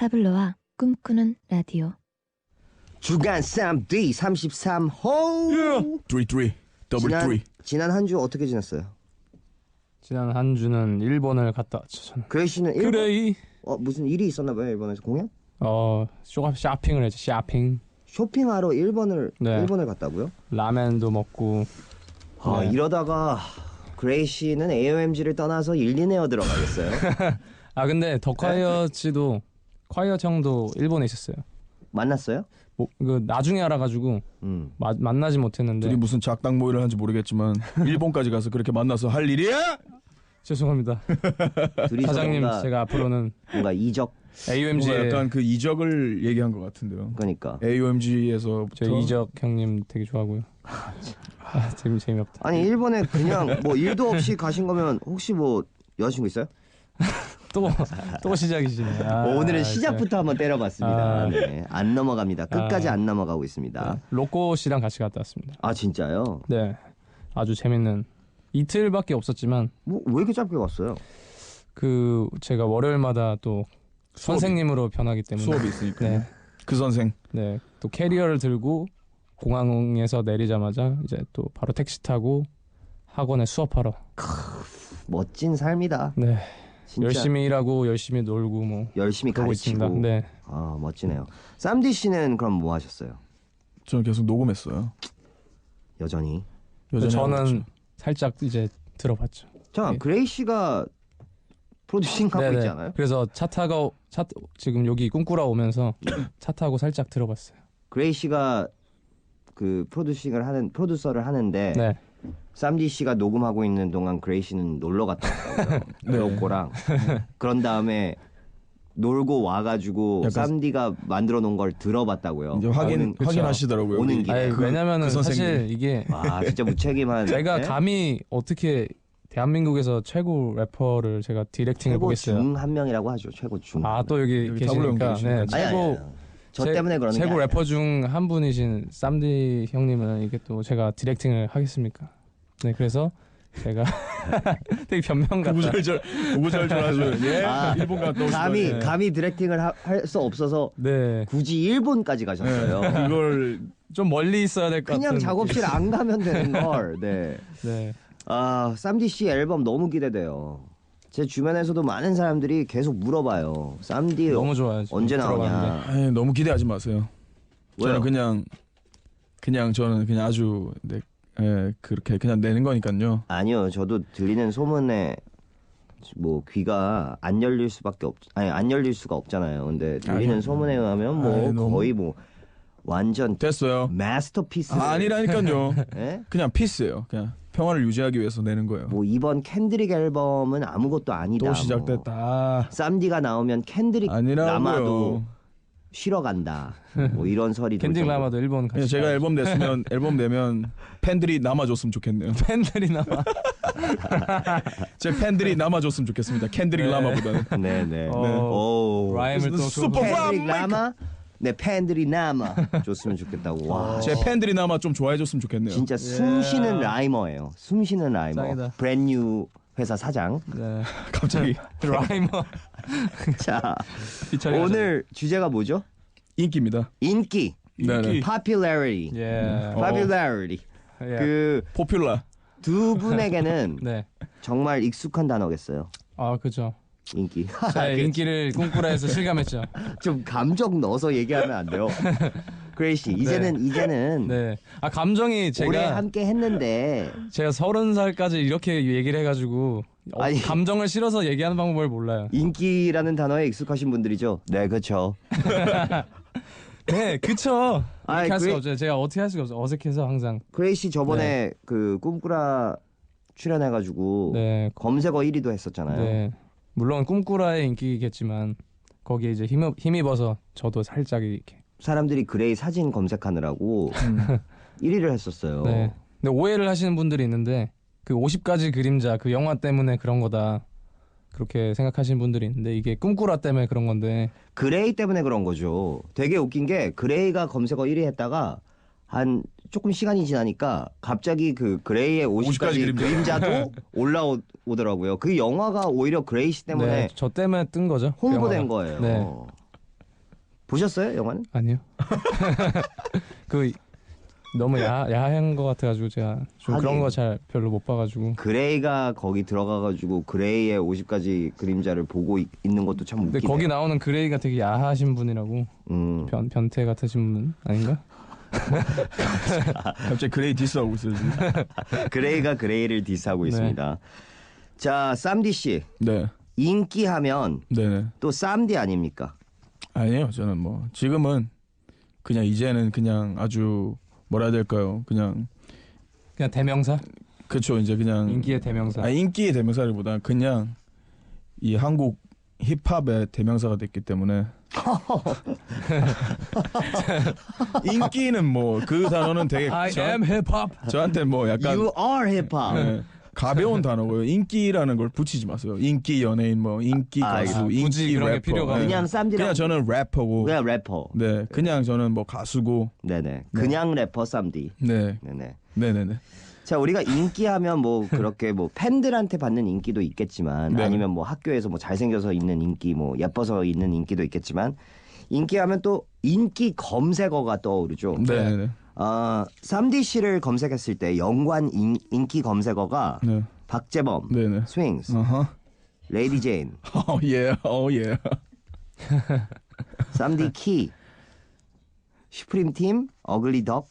파블로와 꿈꾸는 라디오. 주간 쌈디 33호. 33 더블 3. 지난 한 주 어떻게 지냈어요? 지난 한 주는 일본을 갔다 왔죠. 저는. 그레이씨는 일본? 그레이. 무슨 일이 있었나 봐요, 일본에서 공연? 쇼핑을 했죠. 쇼핑. 쇼핑하러 일본을 네. 갔다고요? 라멘도 먹고. 네. 이러다가 그레이씨는 AOMG를 떠나서 일리네어 들어가겠어요? 근데 더 콰이어치도 콰이어 형도 일본에 있었어요. 만났어요? 나중에 알아가지고 만나지 못했는데. 둘이 무슨 작당 모의를 한지 모르겠지만 일본까지 가서 그렇게 만나서 할 일이야? 죄송합니다. 사장님, 제가 앞으로는 뭔가 이적 AOMG에 약간 그 이적을 얘기한 것 같은데요. 그러니까 AOMG에서 저 이적 형님 되게 좋아하고요. 재미없다. 아니 일본에 그냥 뭐 일도 없이 가신 거면 혹시 뭐 여자친구 있어요? 또 시작이시네. 오늘은 시작부터 한번 때려봤습니다. 네, 안 넘어갑니다. 끝까지 안 넘어가고 있습니다. 네. 로꼬 씨랑 같이 갔다 왔습니다. 아 진짜요? 네, 아주 재밌는 이틀밖에 없었지만 뭐 왜 이렇게 짧게 갔어요? 제가 월요일마다 또 선생님으로 변하기 때문에 수업이 있으니까. 네. 그 선생. 네, 또 캐리어를 들고 공항에서 내리자마자 이제 또 바로 택시 타고 학원에 수업하러. 멋진 삶이다. 네. 진짜 열심히 일하고 열심히 놀고 뭐 열심히 가르치고. 있습니다. 네. 멋지네요. 쌈디 씨는 그럼 뭐 하셨어요? 저는 계속 녹음했어요. 여전히 저는 살짝 이제 들어봤죠. 자, 그레이 씨가 프로듀싱 하고 있지 않아요? 그래서 지금 여기 꿈꾸러 오면서 차 타고 살짝 들어봤어요. 그레이 씨가 그 프로듀서를 하는데 네. 쌈디 씨가 녹음하고 있는 동안 그레이 씨는 놀러 갔다 왔다고요. 로꼬랑. 그런 다음에 놀고 와가지고 쌈디가 만들어 놓은 걸 들어봤다고요. 이제 확인하시더라고요. 오는 길에. 왜냐면은 사실 이게 진짜 무책임한. 제가 네? 감히 어떻게 대한민국에서 최고 래퍼를 제가 디렉팅을 보겠어요. 최고 중 한 명이라고 하죠. 최고 중. 또 여기 계시니까. 네, 아니, 저 때문에 그러는 게 최고 아니에요. 래퍼 중 한 분이신 쌈디 형님은 이게 또 제가 디렉팅을 하겠습니까? 네, 그래서 제가 되게 변명 같다. 구구절절하죠. 예. 일본 갔다 오시더니. 감히 디렉팅을 할 수 없어서 네. 굳이 일본까지 가셨어요. 그걸 좀 멀리 있어야 될 것 같은. 그냥 작업실 안 가면 되는 걸. 네. 네. 쌈디 씨 앨범 너무 기대돼요. 제 주변에서도 많은 사람들이 계속 물어봐요. 쌈디 너무 좋아요. 언제 나오냐. 너무 기대하지 마세요. 왜요? 저는 저는 그냥 아주 그렇게 그냥 내는 거니까요. 아니요, 저도 들리는 소문에 뭐 귀가 안 열릴 수가 없잖아요. 근데 들리는 소문에 의하면 거의 완전 됐어요. 마스터피스. 아니라니까요. 네? 그냥 피스예요. 그냥 평화를 유지하기 위해서 내는 거예요. 이번 캔드릭 앨범은 아무것도 아니다. 또 시작됐다. 쌈디가 나오면 캔드릭 아니라고요. 라마도 쉬러 간다. 이런 설이 캔드릭 라마도 일본 같이. 제가 앨범 내면 팬들이 남아줬으면 좋겠네요. 팬들이 남아. 제 팬들이 남아줬으면 좋겠습니다. 캔드릭 라마보다는. 네네. 라임을 또 슈퍼 캔드릭 라마. 네, 팬들이 남아 줬으면 좋겠다고. 와. 제 팬들이 남아 좀 좋아해줬으면 좋겠네요. 진짜 숨쉬는 라이머예요. 숨쉬는 라이머. 짱이다. 브랜뉴 회사 사장. 네. 갑자기 라이머. 자, 오늘 주제가 뭐죠? 인기입니다. 인기. 네네. popularity. 예. popularity. 예. 포퓰라. 두 분에게는 네. 정말 익숙한 단어겠어요. 그죠. 인기. 제 인기를 꿈꾸라에서 실감했죠. 좀 감정 넣어서 얘기하면 안 돼요. 그레이씨, 이제는 네. 감정이 오래 함께 했는데 제가 30살까지 이렇게 얘기를 해가지고 아니. 감정을 실어서 얘기하는 방법을 몰라요. 인기라는 단어에 익숙하신 분들이죠. 네, 그렇죠. 네, 그쵸. 아니, 이렇게 할 수가 없죠. 제가 어떻게 할 수가 없어요. 어색해서 항상. 그레이씨 저번에 그 꿈꾸라 출연해가지고 네. 검색어 1위도 했었잖아요. 네. 물론 꿈꾸라의 인기겠지만 거기에 이제 힘입어서 저도 살짝 이렇게. 사람들이 그레이 사진 검색하느라고 1위를 했었어요. 네. 근데 오해를 하시는 분들이 있는데 그 50가지 그림자 그 영화 때문에 그런 거다. 그렇게 생각하시는 분들이 있는데 이게 꿈꾸라 때문에 그런 건데. 그레이 때문에 그런 거죠. 되게 웃긴 게 그레이가 검색어 1위 했다가 한 조금 시간이 지나니까 갑자기 그 그레이의 50가지 그림자도 올라오더라고요. 그 영화가 오히려 그레이 씨 때문에 네, 저 때문에 뜬 거죠. 홍보된 거예요. 네. 보셨어요 영화는? 아니요. 그 너무 야한 것 같아가지고 제가 좀 그런 하긴. 거 잘 별로 못 봐가지고. 그레이가 거기 들어가가지고 그레이의 50가지 그림자를 보고 있는 것도 참 근데 웃기네. 거기 나오는 그레이가 되게 야하신 분이라고. 변태 같으신 분 아닌가? 갑자기 그레이 디스하고 있어요 지금. 그레이가 그레이를 디스하고 네. 있습니다. 자, 쌈디 씨 네, 인기하면 네네. 또 쌈디 아닙니까? 아니에요. 저는 뭐 지금은 그냥 이제는 그냥 아주 뭐라 해야 될까요? 그냥 대명사? 그쵸 이제 그냥 인기의 대명사. 인기의 대명사보다 그냥 이 한국 힙합의 대명사가 됐기 때문에 인기는 뭐 그 단어는 되게 I am hip hop. 저한테 뭐 약간 You are hip hop. 네, 가벼운 단어고요. 인기라는 걸 붙이지 마세요. 인기 연예인 뭐 인기 가수, 알겠습니다. 굳이 인기 그런 게 래퍼. 필요가 네. 그냥 쌈디랑 그냥 저는 래퍼고. 그냥 래퍼. 네, 그냥 저는 뭐 가수고. 네네. 그냥 래퍼 쌈디. 네, 네네. 네네네. 자, 우리가 인기하면 뭐 그렇게 뭐 팬들한테 받는 인기도 있겠지만 네. 아니면 뭐 학교에서 뭐 잘생겨서 있는 인기 뭐 예뻐서 있는 인기도 있겠지만 인기하면 또 인기 검색어가 떠오르죠. 네네네. 쌈디 씨를 검색했을 때 연관 인기 검색어가 네, 박재범, 네네. 스윙스, 어허. 레이디 제인, 예, 예. 쌈디 키, 슈프림 팀, 어글리 덕,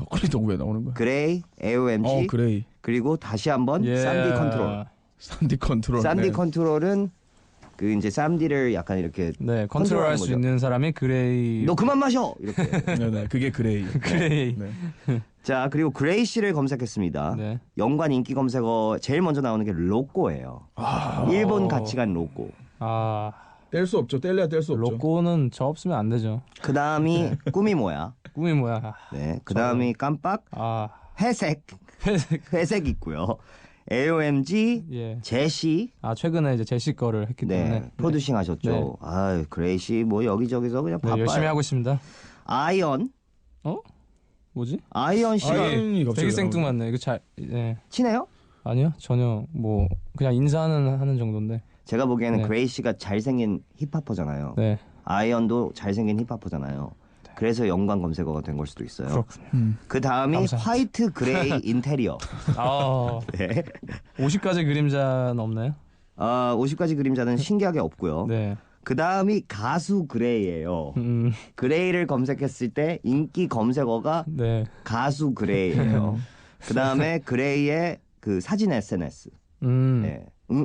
콜리도 왜 나오는 거야? 그레이, AOMG, 그레이. 그리고 다시 한번 예. 쌈디 컨트롤. 쌈디 컨트롤. 쌈디 네. 컨트롤은 그 이제 쌈디를 약간 이렇게 네, 컨트롤할 수 거죠. 있는 사람이 그레이. 너 그만 마셔 이렇게. 네네, 그게 그레이. 그레이. 네. 자, 그리고 그레이 씨를 검색했습니다. 네. 연관 인기 검색어 제일 먼저 나오는 게 로꼬예요. 일본 가치관 로꼬. 아, 뗄 수 없죠. 뗄래야 뗄 수 없죠. 로꼬는 저 없으면 안 되죠. 그 다음이 꿈이 뭐야? 꿈이 뭐야? 네, 그 다음이 깜빡, 아, 회색, 회색. 회색 있고요. AOMG, 예. 제시, 아, 최근에 이제 제시 거를 했기 네, 때문에. 프로듀싱 하셨죠. 네. 아, 그레이 씨 뭐 여기저기서 그냥 네, 바빠요. 열심히 하고 있습니다. 아이언, 뭐지? 아이언 씨 아이언이 갑자기 되게 생뚱맞네. 이거 잘, 네. 친해요? 아니요, 전혀 뭐 그냥 인사는 하는 정도인데. 제가 보기에는 네. 그레이 씨가 잘생긴 힙합퍼잖아요. 네, 아이언도 잘생긴 힙합퍼잖아요. 그래서 연관 검색어가 된 걸 수도 있어요. 그렇군요. 그 다음이 감사합니다. 화이트 그레이 인테리어. 아, 네. 50가지 그림자는 없나요? 50가지 그림자는 신기하게 없고요. 네. 그 다음이 가수 그레이예요. 그레이를 검색했을 때 인기 검색어가 네. 가수 그레이예요. 그 다음에 그레이의 그 사진 SNS. 네.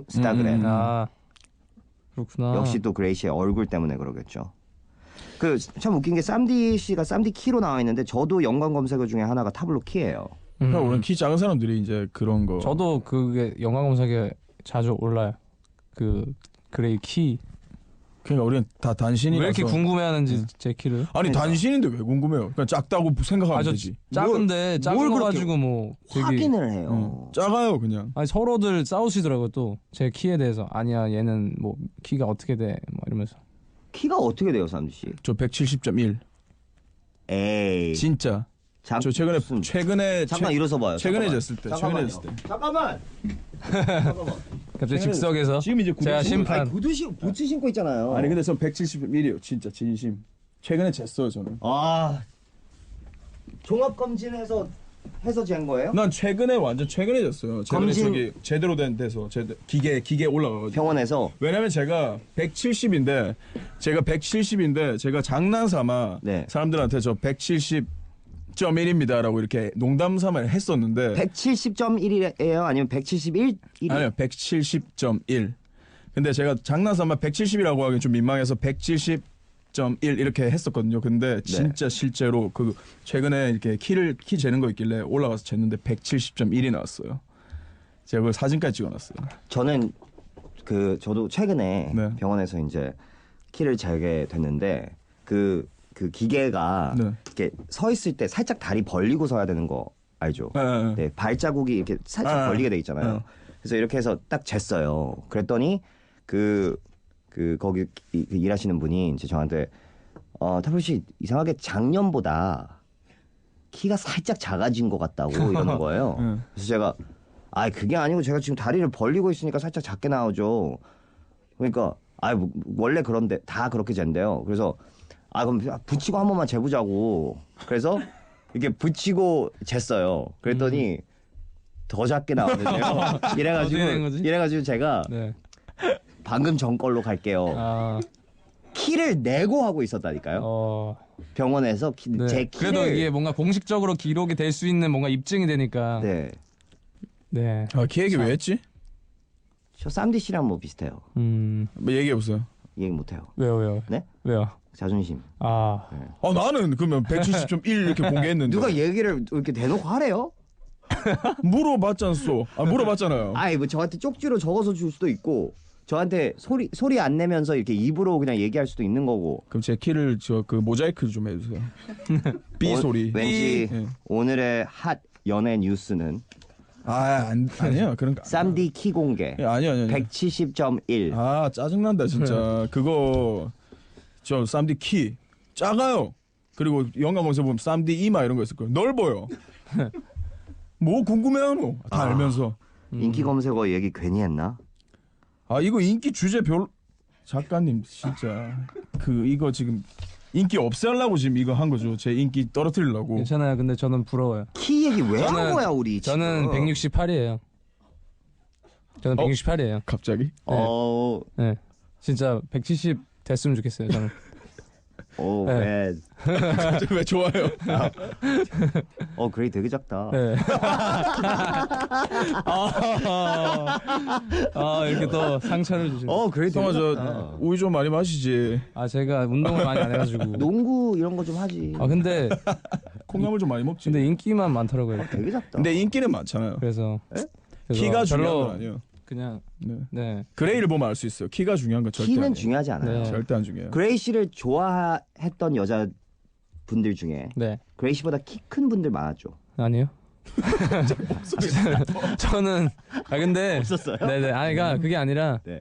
스타그램. 아, 그렇구나. 역시 또 그레이 씨의 얼굴 때문에 그러겠죠. 그 참 웃긴 게 쌈디 씨가 쌈디 키로 나와 있는데 저도 연관 검색어 중에 하나가 타블로 키예요. 그러니까 우리는 키 작은 사람들이 이제 그런 거. 저도 그게 영화 검색에 자주 올라요. 그 그레이 키. 그러니까 우리는 다 단신이라서. 왜 이렇게 궁금해하는지 제 키를. 아니 단신인데 왜 궁금해요? 그냥 작다고 생각하면 아, 저 되지. 작은데 작은 뭘 거 그렇게 가지고 뭐 되게. 확인을 해요. 작아요 그냥. 아니 서로들 싸우시더라고요 또 제 키에 대해서. 아니야 얘는 뭐 키가 어떻게 돼 뭐 이러면서. 키가 어떻게 돼요, 쌈디 씨? 저 170.1. 에이. 진짜. 저 최근에 무슨- 최근에 잠깐 일어서 봐요. 최근에 잠깐만. 쟀을 때. 잠깐만요. 최근에 쟀을 때. 잠깐만. 잠깐만. 갑자기 즉석에서 지금 이제 구두 제가 신고- 심판. 아니, 부츠 신고 있잖아요. 아니 근데 전 171이에요. 진짜 진심. 최근에 쟀어요 저는. 아. 종합 검진해서 잰 거예요? 난 최근에 완전 최근에 쟀어요. 최근에 검진- 저기 제대로 된 데서 기계 올라가가지고. 병원에서. 왜냐면 제가 170인데 제가 장난삼아 네. 사람들한테 저 170.1입니다라고 이렇게 농담삼아 했었는데 170.1이에요? 아니면 171? 아니요 170.1. 근데 제가 장난삼아 170이라고 하기 좀 민망해서 170.1 이렇게 했었거든요. 근데 진짜 실제로 그 최근에 이렇게 키 재는 거 있길래 올라가서 쟀는데 170.1이 나왔어요. 제가 그걸 사진까지 찍어놨어요. 저도 최근에 네. 병원에서 이제 키를 재게 됐는데 그 기계가 네. 이렇게 서 있을 때 살짝 다리 벌리고 서야 되는 거 알죠? 네. 네, 발자국이 이렇게 살짝 벌리게 돼 있잖아요. 네. 그래서 이렇게 해서 딱 쟀어요. 그랬더니 거기 일하시는 분이 이제 저한테 타블 씨 이상하게 작년보다 키가 살짝 작아진 것 같다고 이러는 거예요. 그래서 제가 그게 아니고 제가 지금 다리를 벌리고 있으니까 살짝 작게 나오죠. 그러니까 원래 그런데 다 그렇게 잰대요. 그래서 아 그럼 붙이고 한 번만 재보자고. 그래서 이렇게 붙이고 쟀어요. 그랬더니 더 작게 나오는데요. 어떻게 된 거지? 이래가지고 제가 네. 방금 전 걸로 갈게요. 아, 키를 내고 하고 있었다니까요. 병원에서 네. 제 키를. 그래도 이게 뭔가 공식적으로 기록이 될 수 있는 뭔가 입증이 되니까. 네. 네. 키 얘기 왜 했지? 저 쌈디 씨랑 뭐 비슷해요. 뭐 얘기해 보세요. 얘기 못해요. 왜요? 네? 왜요? 자존심. 아, 나는 그러면 170.1 이렇게 공개했는데 누가 얘기를 이렇게 대놓고 하래요? 물어봤잖소. 물어봤잖아요. 아이 뭐 저한테 쪽지로 적어서 줄 수도 있고 저한테 소리 안 내면서 이렇게 입으로 그냥 얘기할 수도 있는 거고. 그럼 제 키를 저 그 모자이크 좀 해주세요. B 소리. 왠지 예. 오늘의 핫 연예 뉴스는 아니야 그런 거. 쌈디 키 공개. 아니요. 170.1. 짜증난다 진짜. 그거 저 쌈디 키 작아요. 그리고 영화 검색 보면 쌈디 이마 이런 거 있을 거예요. 넓어요. 뭐 궁금해하노? 다 알면서. 인기 검색어 얘기 괜히 했나? 이거 인기 주제 작가님 진짜 이거 지금 인기 없애려고 지금 이거 한 거죠. 제 인기 떨어뜨리려고. 괜찮아요. 근데 저는 부러워요. 키 얘기 왜 한 거야 우리 지금? 저는 168이에요. 저는 168이에요. 갑자기? 네. 진짜 170 됐으면 좋겠어요. 저는. 왜? 갑자기 왜 좋아요? 그래 되게 작다. 네. 이렇게 또 상처를 주시네. 그래 되게 성아 작다. 우유 좀 많이 마시지. 제가 운동을 많이 안 해가지고. 농구 이런 거 좀 하지. 근데 콩나물 좀 많이 먹지. 근데 인기만 많더라고요. 되게 작다. 근데 인기는 많잖아요. 그래서 키가 중요한 별로 건 아니에요. 그냥 네. 네. 그레이를 보면 알 수 있어요. 키가 중요한 건 절대 키는 아니에요. 중요하지 않아요. 네. 절대 안 중요해요. 그레이 씨를 좋아했던 여자분들 중에 네. 그레이 씨보다 키 큰 분들 많았죠. 아니요. 저는 근데 없었어요? 네네. 그러니까 그게 아니라 네.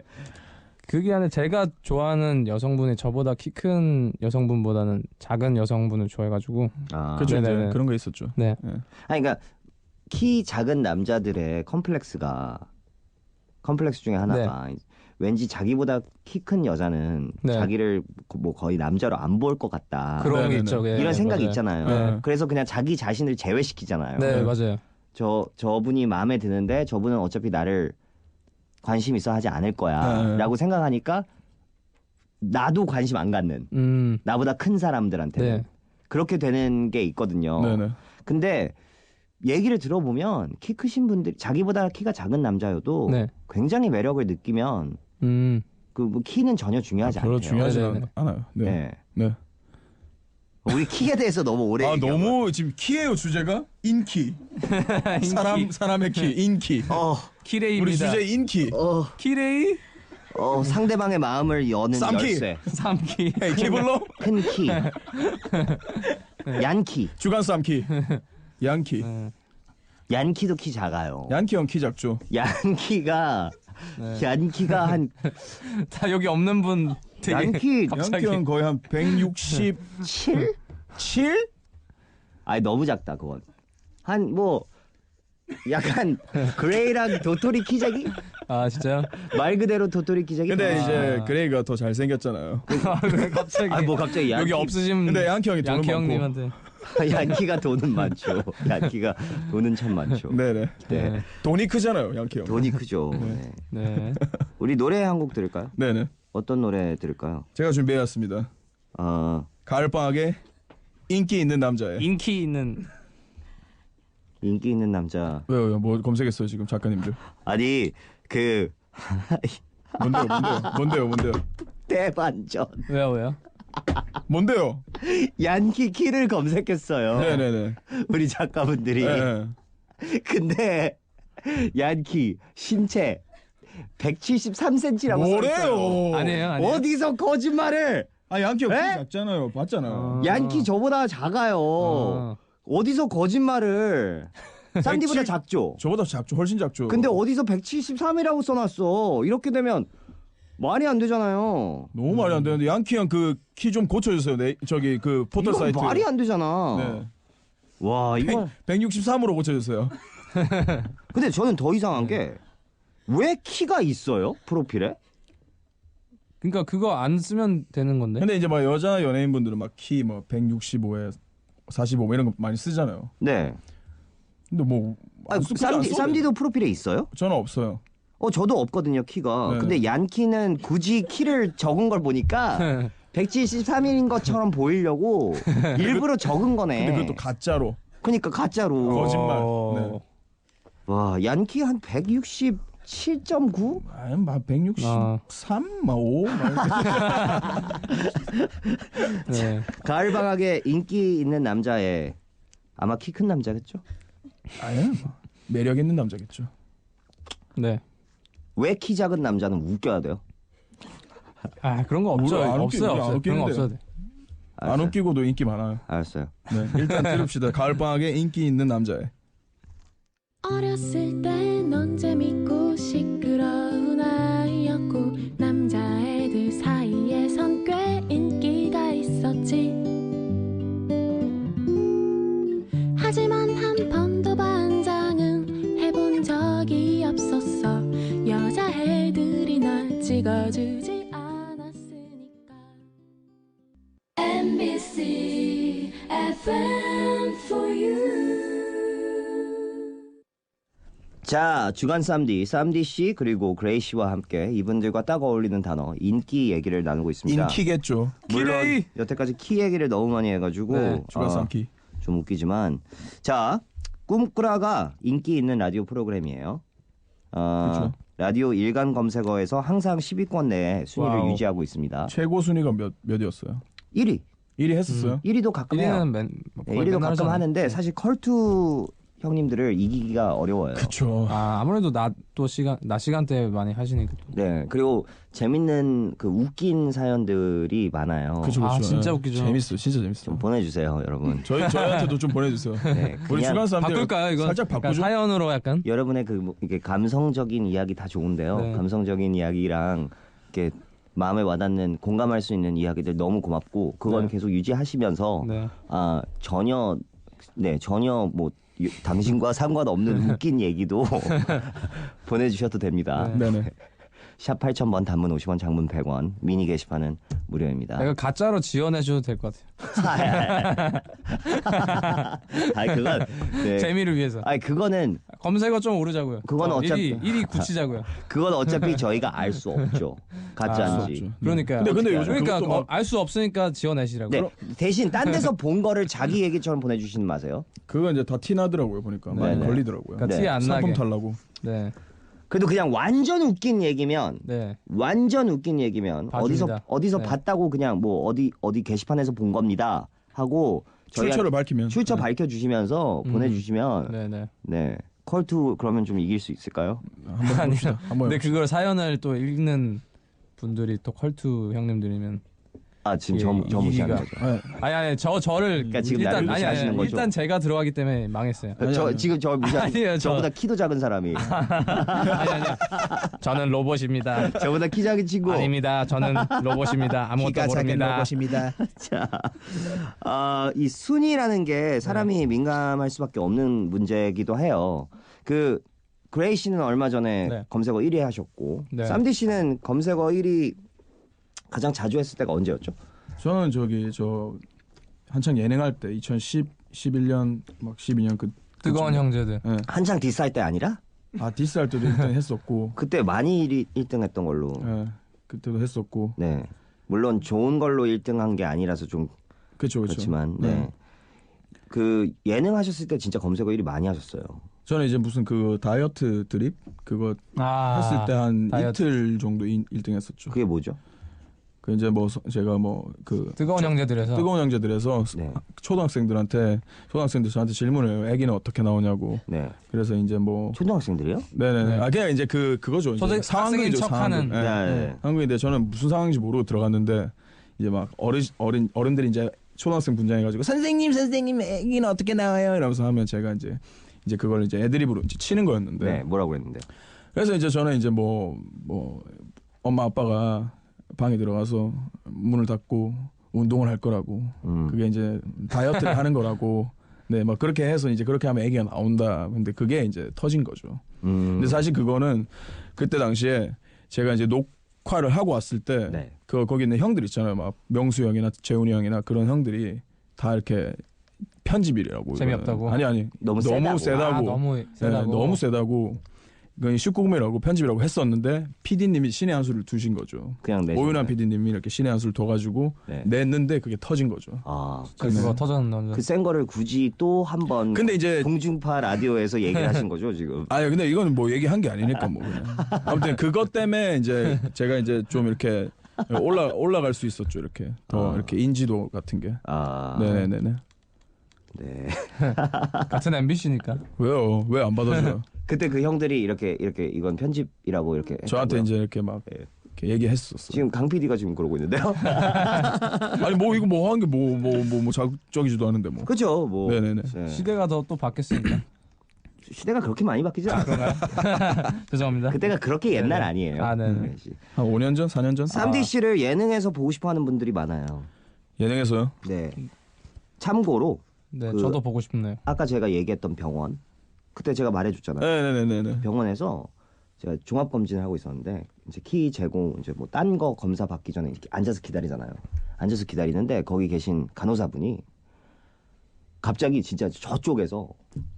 그게 아니라 제가 좋아하는 여성분이 저보다 키 큰 여성분보다는 작은 여성분을 좋아해가지고. 그죠? 이제 네네네. 그런 거 있었죠. 네. 그러니까 키 작은 남자들의 컴플렉스 중에 하나가 왠지 자기보다 키 큰 여자는 네. 자기를 뭐 거의 남자로 안 볼 것 같다. 그런 게 네네네. 있죠. 예, 이런 생각이 맞아요. 있잖아요. 네. 그래서 그냥 자기 자신을 제외시키잖아요. 네, 맞아요. 저분이 마음에 드는데 저분은 어차피 나를 관심 있어 하지 않을 거야 네. 라고 생각하니까 나도 관심 안 갖는 나보다 큰 사람들한테는 네. 그렇게 되는 게 있거든요. 네네. 근데 얘기를 들어보면 키 크신 분들 자기보다 키가 작은 남자여도 네. 굉장히 매력을 느끼면 뭐 키는 전혀 중요하지 별로 않대요. 중요하지 네네네. 않아요. 네. 네. 네. 우리 키에 대해서 너무 오래 얘기하고. 너무 지금 키예요 주제가? 인기. 사람의 키, 인기. 키레이입니다. 우리 주제 인기. 키레이? 상대방의 마음을 여는 쌈키. 열쇠. 3키. 헤이 키블러? 큰 키. 얀키. 주간 쌈키. 양키. 얀키도 키 작아요. 양키 형 키 작죠. 얀키가 한 다 여기 없는 분 되게 양키 양키 형 거의 한 167? 7? 아니 너무 작다 그건. 한 뭐 약간 그레이랑 도토리 키재기? 진짜요? 말 그대로 도토리 키재기? 근데 이제 그레이가 더 잘생겼잖아요. 왜 갑자기 뭐 갑자기 여기 없으신 근데 양키 형이 돈은 양키 많고. 형님한테 얀키가 돈은 많죠. 얀키가 돈은 참 많죠. 네네. 네. 돈이 크잖아요 양키 형. 돈이 크죠. 네. 네. 우리 노래 한 곡 들을까요? 네네. 어떤 노래 들을까요? 제가 준비해왔습니다. 가을방학에 인기 있는 남자애. 인기 있는 인기 있는 남자. 왜요? 뭐 검색했어요 지금 작가님들. 아니 그 뭔데요? 대반전. 왜요? 뭔데요? 얀키 키를 검색했어요. 네네네. 우리 작가분들이. 네. 근데 얀키 신체 173cm라고 써있어요. 뭐래요? 아니에요. 어디서 거짓말을? 양키 형 키 에? 작잖아요. 봤잖아요. 얀키 저보다 작아요. 어디서 거짓말을? 쌈디보다 170 작죠? 저보다 작죠. 훨씬 작죠. 근데 어디서 173이라고 써놨어? 이렇게 되면 말이 안 되잖아요. 너무 말이 안 되는데 양키 형 그 키 좀 고쳐주세요. 저기 그 포털 이건 사이트. 말이 안 되잖아. 네. 와 이거 163으로 고쳐주세요. 근데 저는 더 이상한 게 왜 키가 있어요 프로필에? 그러니까 그거 안 쓰면 되는 건데. 근데 이제 막 여자 연예인분들은 막 키 뭐 165에 45 이런 거 많이 쓰잖아요. 네. 근데 뭐 안 쓰- 굳이 안 써도 쌈디도 프로필에 있어요? 저는 없어요. 저도 없거든요, 키가. 네. 근데 얀키는 굳이 키를 적은 걸 보니까 173일인 것처럼 보이려고 일부러 적은 거네. 근데 그것도 가짜로. 그러니까 가짜로. 거짓말. 네. 와, 얀키 한 167.9? 아니 막 163, 막 5, 막 네. 가을 방학에 인기 있는 남자애. 아마 키 큰 남자겠죠? 아니 매력 있는 남자겠죠. 네. 왜 키 작은 남자는 웃겨야 돼요? 아 그런 거 없죠. 안 웃기- 없어요. 안 없어요. 그런 거 웃기는데. 없어도 돼. 안 알았어요. 웃기고도 인기 많아요. 알았어요. 네, 일단 들읍시다. 가을 방학에 인기 있는 남자애. 어렸을 땐 넌 재밌고 시끄러운 아이였고 남자애들 사이에선 꽤 인기가 있었지. 하지만 한 번도 반장은 해본 적이 없었어. 여자애들이 날 찍어주지 않았으니까. MBC FM for you. 자, 주간 쌈디 씨 그리고 그레이 씨와 함께 이분들과 딱 어울리는 단어 인기 얘기를 나누고 있습니다. 인기겠죠. 물론 키레이. 여태까지 키 얘기를 너무 많이 해가지고 네, 주간 쌈키. 좀 웃기지만 자, 꿈꾸라가 인기 있는 라디오 프로그램이에요. 그렇죠. 라디오 일간 검색어에서 항상 10위권 내에 순위를 와우. 유지하고 있습니다. 최고 순위가 몇이었어요? 1위. 1위 했었어요. 1위도 가끔 해요. 1위는 네, 1위도 가끔 하잖아요. 하는데 사실 컬투 형님들을 이기기가 어려워요. 그쵸. 아 아무래도 낮 시간대 많이 하시니까. 또. 네, 그리고 재밌는 그 웃긴 사연들이 많아요. 그쵸, 아, 그쵸. 진짜 예. 웃기죠. 재밌어, 진짜 재밌어. 좀 보내주세요, 여러분. 저희한테도 좀 보내주세요. 네, 우리 그냥 주간 사람들 바꿀까요 이거? 살짝 약간 바꾸죠. 사연으로 약간. 여러분의 그 이게 감성적인 이야기 다 좋은데요. 네. 감성적인 이야기랑 이렇게 마음에 와닿는 공감할 수 있는 이야기들 너무 고맙고 그건 네. 계속 유지하시면서 네. 전혀 뭐 당신과 상관없는 웃긴 얘기도 보내주셔도 됩니다. 네. 네네. 샵 8000번 단문 50원 장문 100원 미니 게시판은 무료입니다. 이거 가짜로 지원해줘도 될 것 같아요. 아니 그건 네. 재미를 위해서. 아니 그거는 검색어 좀 오르자고요. 그건 어차피- 1위 굳히자고요. 그건 어차피 저희가 알 수 없죠. 가짜인지. 없죠. 그러니까. 근데 요즘 그러니까 그것도 막 알 수 없으니까 지원하시라고. 네. 대신 딴 데서 본 거를 자기 얘기처럼 보내주시는 마세요. 그거 이제 다 티나더라고요 보니까 많이 네네. 걸리더라고요. 그러니까 네. 티 안 상품 나게. 탈라고. 네. 그래도 그냥 완전 웃긴 얘기면 네. 어디서 네. 봤다고 그냥 뭐 어디 게시판에서 본 겁니다 하고 출처를 밝히면. 출처 네. 밝혀주시면서 보내주시면 네, 네. 네 컬투 그러면 좀 이길 수 있을까요? 한번 봅시다. 한번. 근데 그걸 사연을 또 읽는 분들이 또 컬투 형님들이면 지금 예, 저 무시하는 이기기가- 거죠. 네. 저를 그러니까 지금 일단 나를 무시하시는 거죠? 일단 제가 들어가기 때문에 망했어요. 지금 저 무시하는 아니에요, 저보다 키도 작은 사람이 아니요. 저는 로봇입니다. 저보다 키 작은 친구 아닙니다. 저는 로봇입니다. 아무것도 모릅니다. 이 순위라는 게 사람이 민감할 수밖에 없는 문제이기도 해요. 그 그레이 씨는 얼마 전에 네. 검색어 1위 하셨고 네. 쌈디 씨는 검색어 1위 가장 자주 했을 때가 언제였죠? 저는 저 한창 예능할 때 2010, 11년 막 12년 그 뜨거운 형제들. 예. 한창 디스할 때 아니라? 디스할 때도 일단 했었고. 그때 많이 1등 했던 걸로. 예. 그때도 했었고. 네. 물론 좋은 걸로 1등 한 게 아니라서 좀 그렇죠. 그렇지만 네. 그 예능 하셨을 때 진짜 검색어 1위 많이 하셨어요. 저는 이제 무슨 그 다이어트 드립 그거 했을 때 한 다이어트. 이틀 정도 1등 했었죠. 그게 뭐죠? 그 이제 뭐 제가 뭐 그 뜨거운 형제들에서. 뜨거운 형제들에서 네. 초등학생들 저한테 질문을 해요. 애기는 어떻게 나오냐고. 네. 그래서 이제 뭐 초등학생들이요? 네네네. 그냥 이제 그거죠. 이제 학생인 상황극이죠. 척하는. 상황극. 네. 상황극인데 저는 무슨 상황인지 모르고 들어갔는데 이제 막 어른들이 이제 초등학생 분장해가지고 선생님 애기는 어떻게 나와요? 이러면서 하면 제가 이제 그걸 이제 애드립으로 이제 치는 거였는데. 네. 뭐라고 했는데? 그래서 이제 저는 이제 뭐 엄마 아빠가 방에 들어가서 문을 닫고 운동을 할 거라고. 그게 이제 다이어트를 하는 거라고. 네, 막 그렇게 해서 이제 그렇게 하면 애기가 나온다. 근데 그게 이제 터진 거죠. 근데 사실 그거는 그때 당시에 제가 이제 녹화를 하고 왔을 때 네. 거기 있는 형들 있잖아요. 막 명수 형이나 재훈이 형이나 그런 형들이 다 이렇게 편집이라고. 재미없다고? 아니 너무 세다고. 아, 너무 세다고. 너무 세다고. 이건 19금이라고 편집이라고 했었는데 PD님이 신의 한 수를 두신 거죠. 그냥 내 오윤환 PD님이 이렇게 신의 한 수를 둬가지고 네. 냈는데 그게 터진 거죠. 그거 터졌는데. 그 센 거를 굳이 또 한 번 근데 이제 공중파 라디오에서 얘기를 하신 거죠 지금. 아니 근데 이건 뭐 얘기한 게 아니니까 뭐 그냥. 아무튼 그것 때문에 이제 제가 이제 좀 이렇게 올라갈 수 있었죠. 이렇게 더 이렇게 인지도 같은 게. 네네네. 네. 같은 MBC니까. 왜요? 왜 안 받아줘요? 그때 그 형들이 이렇게 이건 편집이라고 이렇게 저한테 했다고요? 이제 이렇게 막 이렇게 얘기했었어요. 지금 강 PD가 지금 그러고 있는데요. 아니 뭐 이거 뭐 하는 게 뭐 자극적이지도 않은데 뭐. 그죠? 뭐 네네네. 네. 시대가 또 바뀌었으니까. 시대가 그렇게 많이 바뀌지 않아요. 죄송합니다. 그때가 그렇게 옛날 아니에요. 아, 네네. 한 5년 전, 4년 전? 쌈디 씨를 예능에서 보고 싶어하는 분들이 많아요. 예능에서요? 네. 참고로 네, 그- 저도 보고 싶네요. 아까 제가 얘기했던 병원 그때 제가 말해줬잖아요. 네네네네. 병원에서 제가 종합 검진을 하고 있었는데 이제 키 재고 이제 뭐 딴 거 검사 받기 전에 이렇게 앉아서 기다리잖아요. 앉아서 기다리는데 거기 계신 간호사분이 갑자기 진짜 저쪽에서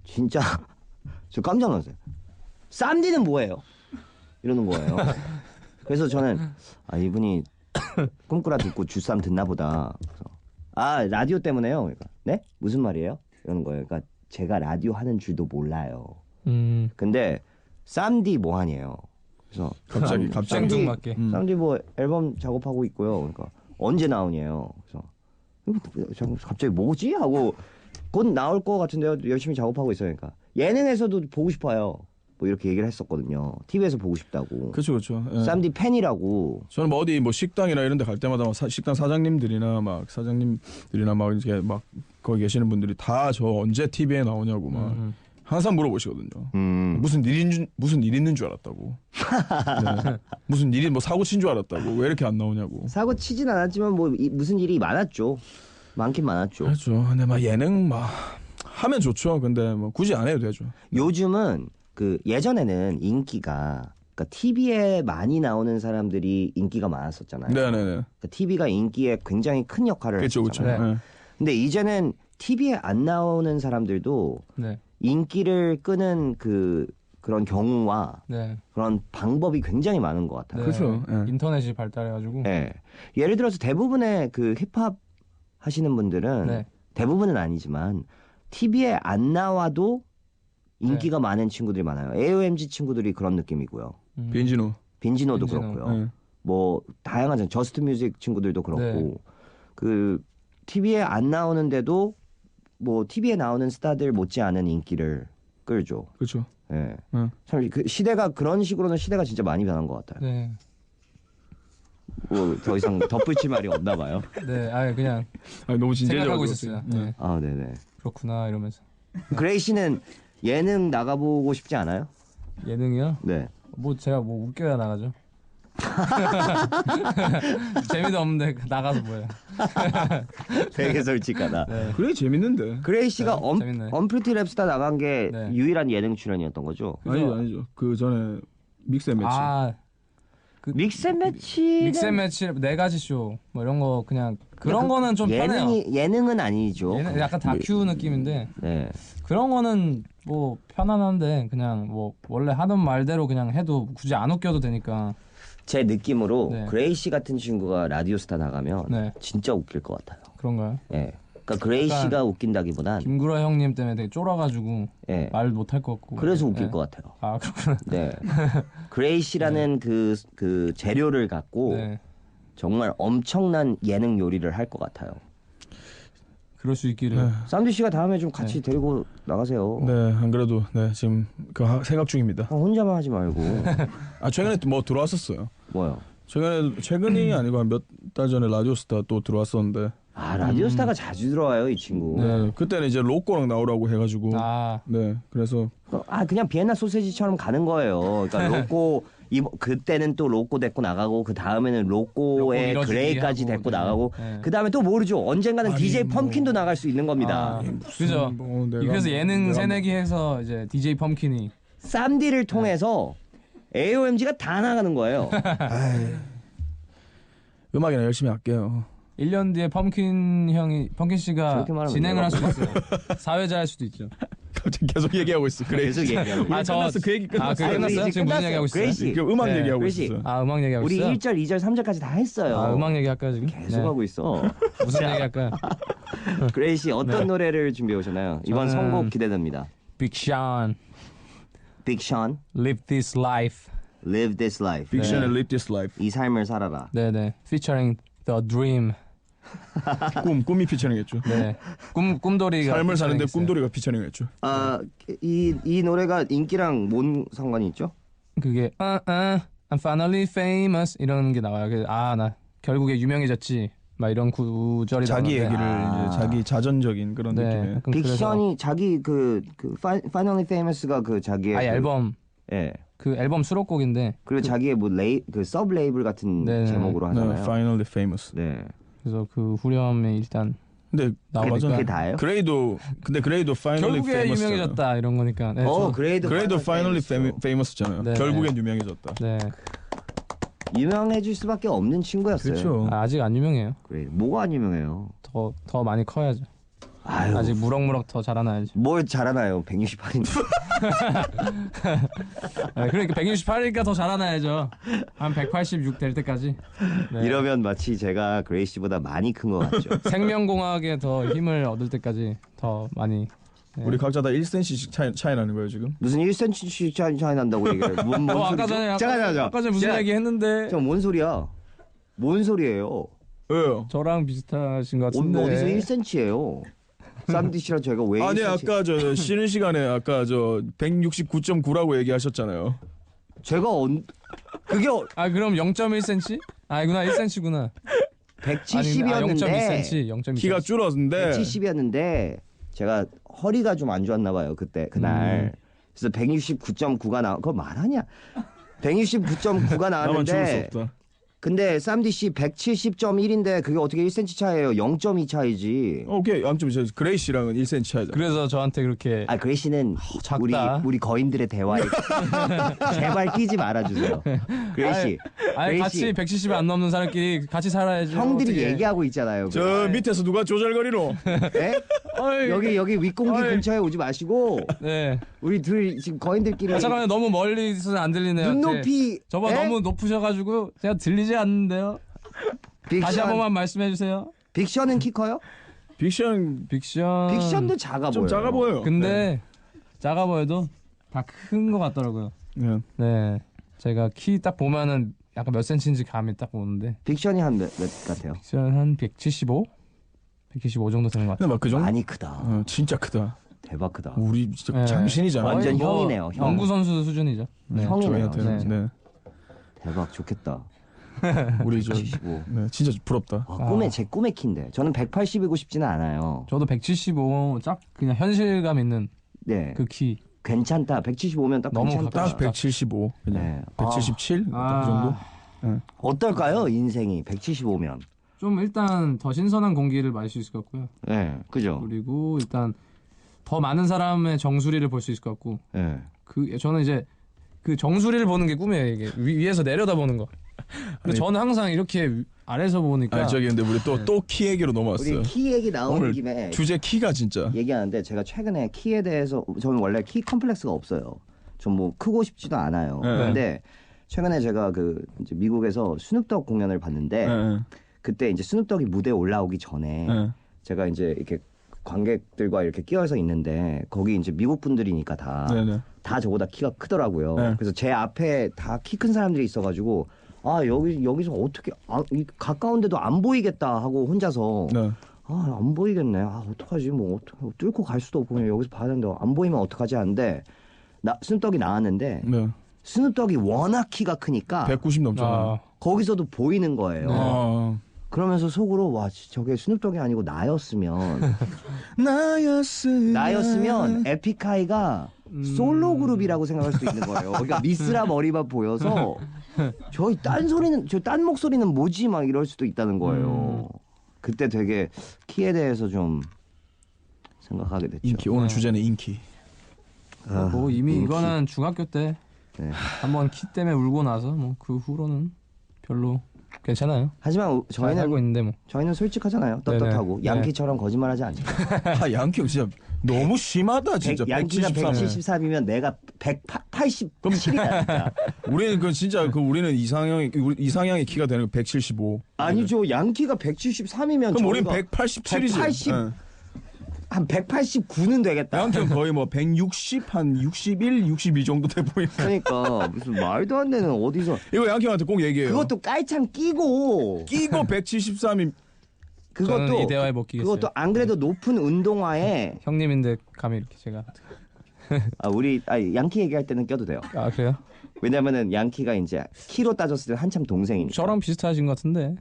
진짜 저 깜짝 놀랐어요. 쌈디는 뭐예요? 이러는 거예요. 그래서 저는 이분이 꿈꾸라 듣고 주쌈 듣나 보다. 그래서 라디오 때문에요. 그러니까 네? 무슨 말이에요? 이러는 거예요. 그러니까 제가 라디오 하는 줄도 몰라요. 근데 쌈디 뭐하니에요. 그래서 갑자기 생뚱맞게. 쌈디 뭐 앨범 작업하고 있고요. 그러니까 언제 나오냐요. 그래서 이거 갑자기 뭐지? 하고 곧 나올 것 같은데요. 열심히 작업하고 있어요. 그러니까 예능에서도 보고 싶어요. 뭐 이렇게 얘기를 했었거든요. TV에서 보고 싶다고. 그렇죠. 쌈디 팬이라고. 저는 뭐 어디 뭐 식당이나 이런 데 갈 때마다 막 식당 사장님들이나 막 사장님들이나 막 이렇게 막 거기 계시는 분들이 다 저 언제 TV에 나오냐고 막 항상 물어보시거든요. 무슨 일 있는 줄 알았다고. 네. 무슨 일이 뭐 사고 친 줄 알았다고. 왜 이렇게 안 나오냐고. 사고 치진 않았지만 뭐 무슨 일이 많았죠. 많긴 많았죠. 그렇죠. 근데 막 예능 막 하면 좋죠. 근데 뭐 굳이 안 해도 되죠. 요즘은 그 예전에는 인기가 그러니까 TV에 많이 나오는 사람들이 인기가 많았었잖아요. 네네네. 그러니까 TV가 인기에 굉장히 큰 역할을 그렇죠, 그렇죠. 했었잖아요. 네. 근데 이제는 TV에 안 나오는 사람들도 네. 인기를 끄는 그런 경우와 네. 그런 방법이 굉장히 많은 것 같아요. 네. 그렇죠. 예. 인터넷이 발달해가지고. 네. 예를 들어서 대부분의 그 힙합 하시는 분들은 네. 대부분은 아니지만 TV에 안 나와도 인기가 많은 친구들이 많아요. AOMG 친구들이 그런 느낌이고요. 빈진호. 빈지노도 빈지노. 그렇고요. 네. 뭐 다양한 저스트 뮤직 친구들도 그렇고 네. 그 TV에 안 나오는데도 뭐 TV에 나오는 스타들 못지않은 인기를 끌죠. 그렇죠. 예. 응. 참 그 시대가 그런 식으로는 시대가 진짜 많이 변한 것 같아요. 네. 뭐 더 이상 덧붙일 말이 없나 봐요. 네. 그냥 아니, 너무 진지해져가지고. 생각하고 있었어요. 네. 네네. 그렇구나 이러면서. 그레이 씨는 예능 나가보고 싶지 않아요? 예능이요? 네. 뭐 제가 뭐 웃겨야 나가죠. 재미도 없는데 나가서 뭐해요. 되게 솔직하다. 네. 그래 재밌는데. 그레이 씨가 네, 재밌네. 언프리티 랩스타 나간 게 네. 유일한 예능 출연이었던 거죠? 아니죠. 그 전에 믹스앤매치. 믹스앤매치 믹스앤매치 네 가지 쇼 뭐 이런 거 그냥 그런 거는 좀 편해요. 예능은 아니죠. 얘는 약간 다큐 느낌인데 네. 그런 거는 뭐 편안한데 그냥 뭐 원래 하던 말대로 그냥 해도 굳이 안 웃겨도 되니까. 제 느낌으로 네. 그레이 씨 같은 친구가 라디오 스타 나가면 네. 진짜 웃길 것 같아요. 그런가요? 예. 그러니까 그레이 약간 씨가 웃긴다기보단 김구라 형님 때문에 되게 쫄아가지고 예. 말 못할 것 같고. 그래서 웃길 네. 것 같아요. 아 그렇구나. 네. 그레이 씨라는 그 재료를 갖고 네. 정말 엄청난 예능 요리를 할 것 같아요. 그럴 수 있기를. 네. 쌈디 씨가 다음에 좀 같이 데리고 나가세요. 네, 안 그래도 네 지금 그 생각 중입니다. 혼자만 하지 말고. 최근에 뭐 들어왔었어요. 뭐요? 최근이 아니고 한 몇 달 전에 라디오스타 또 들어왔었는데. 라디오 스타가 자주 들어와요, 이 친구. 네, 그때는 이제 로꼬랑 나오라고 해가지고. 네, 그래서 그냥 비엔나 소세지처럼 가는 거예요. 그러니까 로꼬 그때는 또 로꼬 데리고 나가고 그 다음에는 로꼬의 로꼬 그레이까지 하고, 데리고 네. 나가고 네. 그 다음에 또 모르죠. 언젠가는 아니, DJ 뭐. 펌킨도 나갈 수 있는 겁니다. 그죠. 뭐 내가 그래서 예능 내가 새내기해서 이제 DJ 펌킨이 쌈디를 통해서 AOMG가 다 나가는 거예요. 음악이나 열심히 할게요. 1년 뒤에 펌킨 씨가 저렇게 말하면 진행을 할 내가 수도 있어요. 사회자 할 수도 있죠. 갑자기 계속 얘기하고 있어. 그래. 계속 얘기하고. 우리 끝났어. 그 얘기 끝났어. 그게 끝났어요? 이제 지금 무슨 끝났어요. 얘기하고 있어요? 그레이시. 그 음악 네. 얘기하고 그렇지. 있어. 음악 얘기하고 우리 있어요? 1절, 2절, 3절까지 다 했어요. 음악 얘기 할까요 지금? 계속 하고 있어. 무슨 얘기 할까요? 그레이시 어떤 노래를 준비해 오셨나요? 이번 저는- 선곡 기대됩니다. Big Sean, Big Sean, Live This Life. Live This Life. 빅션의 Live This Life. 이 삶을 살아라. 네네. Featuring The Dream. 꿈이 피처링했죠. 네. 꿈돌이가. 삶을 사는데 featuring 꿈돌이가 피처링했죠. 이 노래가 인기랑 뭔 상관이 있죠? 있어요. 그게 I'm finally famous 이런 게 나와요. 나 결국에 유명해졌지. 막 이런 구절이 자기 나오는데. 얘기를 이제 자기 자전적인 그런 네. 느낌의. 약간 그래서 빅션이 자기 그 Finally Famous가 그 자기의 아예 그- 앨범 예. 그 앨범 수록곡인데 그리고 자기의 뭐 서브 레이블 같은 네. 제목으로 네, 하잖아요. Finally Famous. 네. 그래서 그 후렴에 일단 근데 나오니까 그게 다예요? 그레이도 Finally 결국에 Famous. 유명해졌다 이런 거니까. 네, 그레이도 Finally Famous. Famous잖아요. 네. 결국엔 유명해졌다. 네. 유명해질 수밖에 없는 친구였어요. 그렇죠. 아직 안 유명해요. 그래. 뭐가 안 유명해요? 더 많이 커야죠. 아유. 아직 무럭무럭 더 자라나야죠. 뭘 잘하나요? 168인데. 네, 그러니까 168이니까 더 자라나야죠. 한 186 될 때까지. 네. 이러면 마치 제가 그레이시보다 많이 큰 것 같죠. 생명공학에 더 힘을 얻을 때까지 더 많이. 네. 우리 각자 다 1cm씩 차이 나는 거예요 지금. 무슨 1cm씩 차이 난다고 얘기해요. 뭔 아까 전에 아까 전에 무슨 얘기 했는데 저뭔 소리야? 뭔 소리예요? 왜요? 저랑 비슷하신 것 같은데. 어디서 1cm예요? 쌈디 씨랑 제가 왜 아니 1cm? 아까 저 쉬는 시간에 아까 저 169.9라고 얘기하셨잖아요. 제가 그게 그럼 0.1cm? 아니구나 1cm구나. 170이었는데 0.2cm. 0.2cm. 키가 줄었는데 170이었는데 제가 허리가 좀 안 좋았나 봐요 그날. 그래서 169.9가 그거 말하냐? 169.9가 나만 죽을 수 나왔는데 없다. 근데 쌈디 씨 170.1인데 그게 어떻게 1cm 차이예요? 0.2 차이지. 오케이 양점 저 그레이 씨랑은 1cm 차이다. 그래서 저한테 그렇게 그레이 씨는 작다. 우리 거인들의 대화에 제발 끼지 말아주세요. 그레이 씨, 그레이 같이 씨, 170이 안 넘는 사람끼리 같이 살아야죠. 형들이 어떻게. 얘기하고 있잖아요. 저 밑에서 누가 조절거리노? 네? 여기 윗공기 어이. 근처에 오지 마시고 네. 우리 둘 지금 거인들끼리 잠깐만요. 너무 멀리 있어서 안 들리네요. 눈높이 저보다 에? 너무 높으셔가지고 제가 들리지 않는데요. 다시 한 번만 말씀해 주세요. 빅션은 키 커요? 빅션 빅션도 작아 좀 보여요. 작아 보여요. 근데 작아 보여도 다 큰 것 같더라고요. 네. 네. 제가 키 딱 보면은 약간 몇 센치인지 감이 딱 오는데 빅션이 한 몇 같아요? 빅션 한 175? 175 정도 되는 것 같아요. 근데 막 그 정도? 많이 크다. 진짜 크다. 대박 크다. 우리 진짜 네. 장신이잖아. 완전 거의 형이네요, 형. 농구 선수 수준이죠. 네. 형이네요. 저희한테는. 네. 네. 대박 좋겠다. 우리 저 75. 네, 진짜 부럽다. 제 꿈의 키인데 저는 180이고 싶지는 않아요. 저도 175 딱 그냥 현실감 있는 네, 그 키. 괜찮다. 175면 딱 너무 괜찮다. 딱 175. 그냥 네. 177? 딱 그 정도? 어떨까요, 인생이 175면? 좀 일단 더 신선한 공기를 마실 수 있을 것 같고요. 네, 그죠? 그리고 일단 더 많은 사람의 정수리를 볼 수 있을 것 같고. 네. 저는 이제 그 정수리를 보는 게 꿈이에요. 이게 위에서 내려다 보는 거. 근데 저는 항상 이렇게 아래서 보니까 아니 저기 근데 우리 또 키 얘기로 넘어왔어요. 우리 키 얘기 나오는 오늘 김에 주제 키가 진짜. 얘기하는데 제가 최근에 키에 대해서 저는 원래 키 컴플렉스가 없어요. 전 뭐 크고 싶지도 않아요. 네. 근데 최근에 제가 이제 미국에서 스눕독 공연을 봤는데 네. 그때 이제 스눕독이 무대에 올라오기 전에 네. 제가 이제 이렇게 관객들과 이렇게 끼어서 있는데 거기 이제 미국 분들이니까 네네. 다 저보다 키가 크더라고요. 네. 그래서 제 앞에 다 키 큰 사람들이 있어가지고 여기서 어떻게 이 가까운데도 안 보이겠다 하고 혼자서 네. 안 보이겠네. 어떡하지? 뭐 어떻게 뚫고 갈 수도 없고 그냥 여기서 봐야 되는데 안 보이면 어떡하지 하는데 스눕독이 나왔는데 네. 스눕독이 워낙 키가 크니까 190 넘잖아. 거기서도 보이는 거예요. 아. 그러면서 속으로 저게 스눕독이 아니고 나였으면 나였으면 에픽하이가 솔로 그룹이라고 생각할 수도 있는 거예요. 그러니까 미스라 머리만 보여서 딴 목소리는 뭐지 막 이럴 수도 있다는 거예요. 그때 되게 키에 대해서 좀 생각하게 됐죠. 인기 오늘 주제는 인기. 뭐 이미 인기. 이거는 중학교 때 네. 한번 키 때문에 울고 나서 뭐 그 후로는 별로 괜찮아요. 하지만 잘 살고 있는데 뭐. 저희는 솔직하잖아요. 떻하고 네네. 양키처럼 거짓말하지 않죠. 아 양키 형 진짜 너무 심하다 진짜. 양키가 173. 173이면 내가 187이야 진짜. 우리는 그 진짜 그 우리는 이상형의 키가 되는 거 175. 아니죠. 양키가 173이면 그럼 우린 187이지. 180. 한 189는 되겠다. 양키 형 거의 뭐 160, 한 61, 62 정도 돼 보이네. 그러니까 무슨 말도 안 되는 어디서 이거 양키 형한테 꼭 얘기해요. 그것도 깔창 끼고 173이 저는 그것도 이 대화에 못 끼겠어요. 그것도 안 그래도 높은 운동화에 형님인데 감히 이렇게 제가. 우리 양키 얘기할 때는 껴도 돼요. 아 그래요? 왜냐면은 양키가 이제 키로 따졌을 때 한참 동생이니까. 저랑 비슷하신 것 같은데.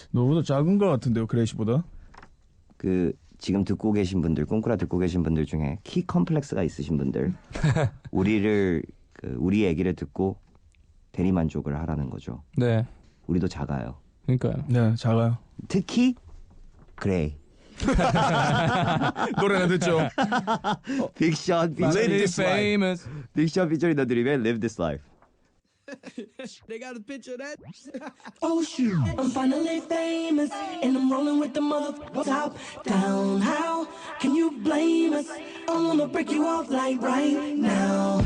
너보다 작은 거 같은데요, 그레이시보다? 그 지금 듣고 계신 분들, 꿈꾸라 듣고 계신 분들 중에 키 컴플렉스가 있으신 분들, 우리 얘기를 듣고 대리 만족을 하라는 거죠. 네. 우리도 작아요. 그러니까요. 네, 작아요. 특히 그레이. 노래나 듣죠. 빅션 Live 피처링 this life. famous. 빅션 피처링 더 드림의 Live This Life. Oh shoot, I'm finally famous, and I'm rolling with the mother top down. How can you blame us? I wanna break you off like right now.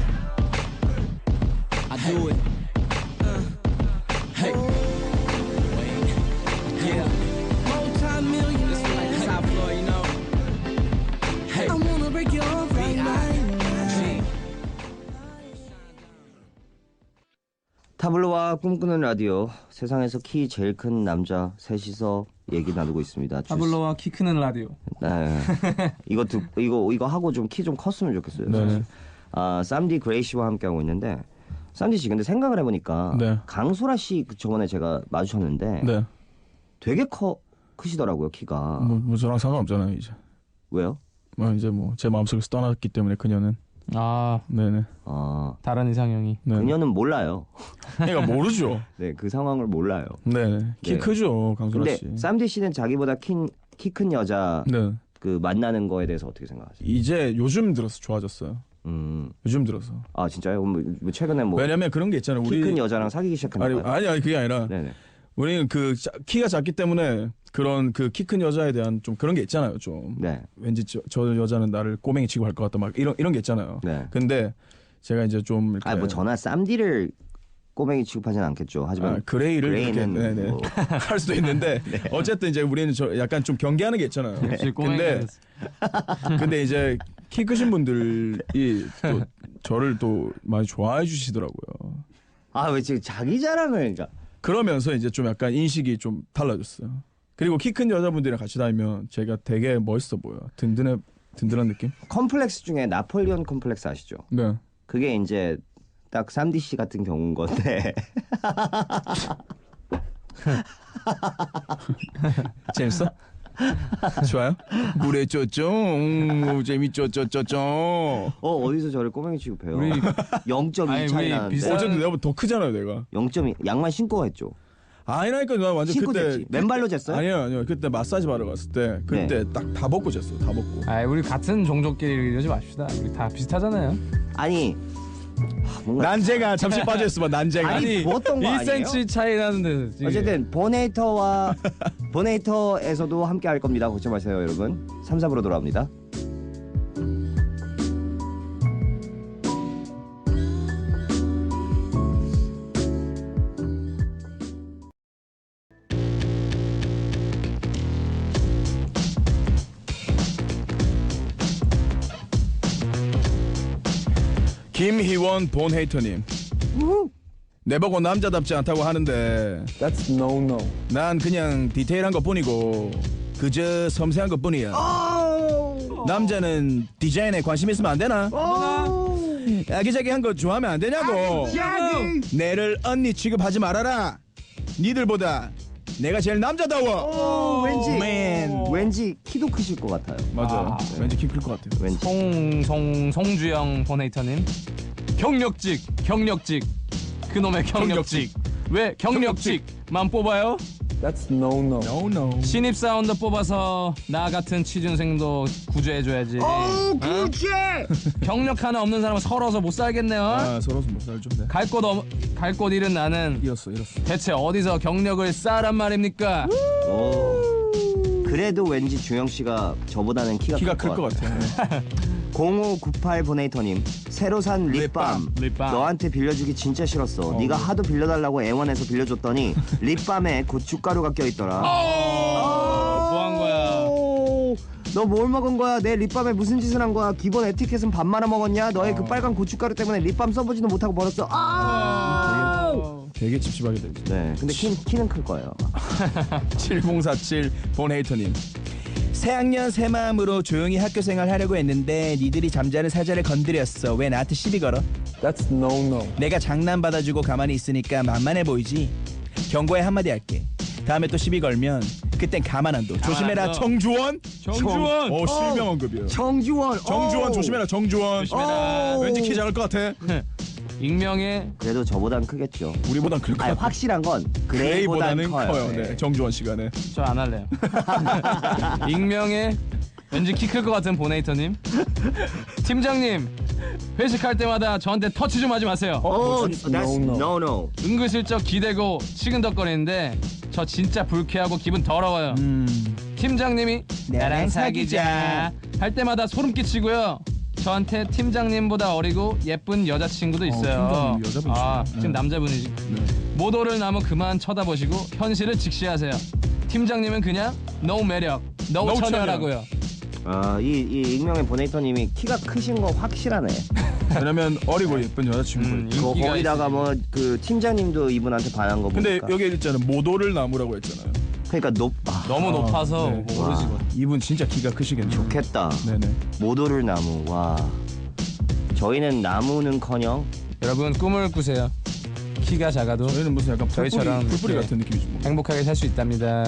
I do it. Hey. Yeah. Multi-millionaire. This is like the top floor, you know. Hey. I wanna break you off right now. 타블로와 꿈꾸는 라디오, 세상에서 키 제일 큰 남자 셋이서 얘기 나누고 있습니다. 타블로와 키 크는 라디오. 네. 이거 하고 좀 키 좀 컸으면 좋겠어요. 네. 쌈디 그레이 씨와 함께 하고 있는데, 쌈디 씨 근데 생각을 해보니까 네. 강소라 씨 저번에 제가 마주쳤는데 네. 되게 크시더라고요 키가. 뭐 저랑 상관없잖아요, 이제. 왜요? 뭐 이제 뭐 제 마음속에서 떠났기 때문에 그녀는. 아 네네. 다른 이상형이. 네. 그녀는 몰라요. 그러니까 모르죠. 네, 그 상황을 몰라요. 네네. 키 네. 크죠, 강소라 근데 씨. 쌈디 씨는 자기보다 키 큰 여자 네. 그 만나는 거에 대해서 어떻게 생각하세요? 이제 요즘 들어서 좋아졌어요. 요즘 들어서. 아 진짜요? 뭐 최근에 뭐 키 큰 왜냐면 그런 게 있잖아요. 우리 여자랑 사귀기 시작했나요? 아니 그게 아니라 네네. 우리는 그 키가 작기 때문에 그런 그 키 큰 여자에 대한 좀 그런 게 있잖아요. 좀 네. 왠지 저 여자는 나를 꼬맹이 치고 할 것 같다 막 이런 게 있잖아요. 네. 근데 제가 이제 좀 이렇게 뭐 저나 쌈디를 꼬맹이 취급하진 않겠죠. 하지만 그레이를 이렇게 그레이는 네네. 뭐- 할 수도 있는데 어쨌든 이제 우리는 약간 좀 경계하는 게 있잖아요. 근데 이제 키 크신 분들이 또 저를 또 많이 좋아해 주시더라고요. 왜 지금 자기 자랑을 그러니까 그러면서 이제 좀 약간 인식이 좀 달라졌어요. 그리고 키 큰 여자분들이랑 같이 다니면 제가 되게 멋있어 보여요. 든든한 느낌? 컴플렉스 중에 나폴리온 컴플렉스 아시죠? 네. 그게 이제 딱 쌈디 씨 같은 경우인 건데 재밌어? 좋아요? 그래 쪼쪼 재밌죠. 어디서 저를 꼬맹이 취급해요? 우리 0.2 아니, 차이 우리 나는데 비슷한- 어쨌든 내가 더 크잖아요, 내가. 0.2 양말 신고 했죠. 아니라니까 나 완전 신고 그때 쟀지. 맨발로 쟀어요? 아니요. 그때 마사지 받으러 갔을 때 그때 딱 다 벗고 쟀어. 다 벗고. 아 우리 같은 종족끼리 이러지 맙시다. 우리 다 비슷하잖아요. 아니 뭔가 난제가 잠시 빠져 있어 봐. 난제가. 아니, 뭐 어떤 거 아니에요? 1cm 차이 나는데 지금. 어쨌든 보네이터에서도 함께 할 겁니다. 걱정 마세요, 여러분. 3, 4부로 돌아옵니다. 김희원 본헤이터님. 내보고 남자답지 않다고 하는데 That's no no. 난 그냥 디테일한 것뿐이고 그저 섬세한 것뿐이야. 남자는 디자인에 관심 있으면 안 되나? 아기자기한 거 좋아하면 안 되냐고. 내를 언니 취급하지 말아라. 니들보다 내가 제일 남자다워. 왠지 키도 크실 것 같아요. 맞아. 왠지 키 클 것 같아요. 왠지. 송주영 보네이터님. 경력직 그놈의 경력직. 왜 경력직만 뽑아요? That's no no. No no. 신입 사운드 뽑아서 나 같은 취준생도 구제해줘야지. 구제. 경력 하나 없는 사람은 서러서 못 살겠네요. 서러서 못 살죠. 네. 갈 곳 잃은 나는 잃었어. 대체 어디서 경력을 쌓란 말입니까? 그래도 왠지 주영 씨가 저보다는 키가 클 것 같아요. 네. 0598 보네이터님 새로 산 립밤 립밤. 너한테 빌려주기 진짜 싫었어. 네가 하도 빌려달라고 애원해서 빌려줬더니 립밤에 고춧가루가 껴있더라. 뭐 한 거야? 너 뭘 먹은 거야? 내 립밤에 무슨 짓을 한 거야? 기본 에티켓은 밥 말아 먹었냐? 너의 그 빨간 고춧가루 때문에 립밤 써보지도 못하고 버렸어. 되게 찝찝하게 되죠. 네, 근데 키는 클 거예요. 7047 본헤이터님. 새학년 새 마음으로 조용히 학교 생활 하려고 했는데 니들이 잠자는 사자를 건드렸어. 왜 나한테 시비 걸어? That's no no. 내가 장난 받아주고 가만히 있으니까 만만해 보이지? 경고에 한마디 할게. 다음에 또 시비 걸면 그땐 가만 안 둬. 조심해라. 안 둬. 정주원? 정주원. 실명원급이에요. 정주원. 정주원 조심해라. 정주원. 조심해라. 왠지 키 작을 것 같아. 익명의 그래도 저보단 크겠죠. 우리보단 클 것 아니 같아. 확실한 건 그레이보다는 커요. 네. 정주원 시간에. 저 안 할래요. 익명의 왠지 키 클 것 같은 보네이터님. 팀장님 회식할 때마다 저한테 터치 좀 하지 마세요. That's no. 은근슬쩍 기대고 치근덕거리는데 저 진짜 불쾌하고 기분 더러워요. 팀장님이 나랑 사귀자 할 때마다 소름 끼치고요. 저한테 팀장님보다 어리고 예쁜 여자친구도 있어요. 팀장님 여자분 있어요. 지금 남자분이지. 모도를 나무 그만 쳐다보시고 현실을 직시하세요. 팀장님은 그냥 no 매력, no 처녀라고요. 이 익명의 보네이터님이 키가 크신 거 확실하네. 왜냐면 어리고 예쁜 여자친구. 거기다가 뭐 그 팀장님도 이분한테 반한 거 근데 보니까. 여기 있잖아요. 모도를 나무라고 했잖아요. 그러니까 너무 높아서 네. 모르시고. 이분 진짜 키가 크시겠네요. 좋겠다. 네네. 모도를 나무. 와. 저희는 나무는커녕 여러분 꿈을 꾸세요. 키가 작아도 저희는 무슨 약간 저희처럼 풀뿌리 이렇게 같은 느낌이죠. 뭐. 행복하게 살 수 있답니다.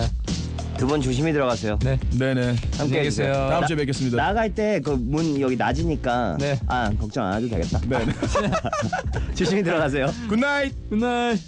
두 분 조심히 들어가세요. 네. 네네. 안녕히 계세요. 다음 주에 뵙겠습니다. 나갈 때 그 문 여기 낮으니까 네. 걱정 안 해도 되겠다. 네. 조심히 들어가세요. 굿나잇. 굿나잇.